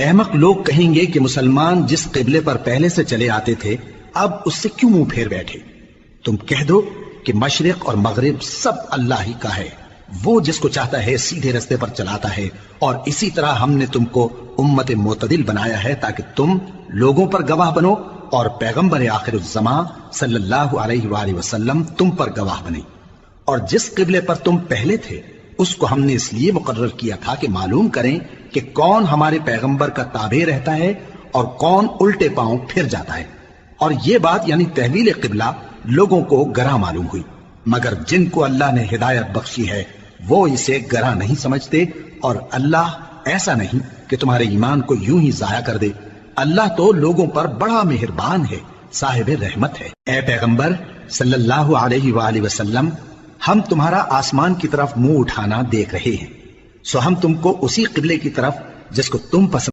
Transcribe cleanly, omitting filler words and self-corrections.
احمق لوگ کہیں گے کہ مسلمان جس قبلے پر پہلے سے چلے آتے تھے اب اس سے کیوں منہ پھیر بیٹھے؟ تم کہہ دو کہ مشرق اور مغرب سب اللہ ہی کا ہے، وہ جس کو چاہتا ہے سیدھے رستے پر چلاتا ہے، اور اسی طرح ہم نے تم کو امت معتدل بنایا ہے تاکہ تم لوگوں پر گواہ بنو اور پیغمبر آخر الزمان صلی اللہ علیہ وآلہ وسلم تم پر گواہ بنے۔ اور جس قبلے پر تم پہلے تھے اس کو ہم نے اس لیے مقرر کیا تھا کہ معلوم کریں کہ کون ہمارے پیغمبر کا تابع رہتا ہے اور کون الٹے پاؤں پھر جاتا ہے۔ اور یہ بات یعنی تحویل قبلہ لوگوں کو گراں معلوم ہوئی، مگر جن کو اللہ نے ہدایت بخشی ہے وہ اسے گراں نہیں سمجھتے، اور اللہ ایسا نہیں کہ تمہارے ایمان کو یوں ہی ضائع کر دے۔ اللہ تو لوگوں پر بڑا مہربان ہے، صاحب رحمت ہے۔ اے پیغمبر صلی اللہ علیہ وآلہ وسلم، ہم تمہارا آسمان کی طرف منہ اٹھانا دیکھ رہے ہیں، سو ہم تم کو اسی قبلے کی طرف جس کو تم پسند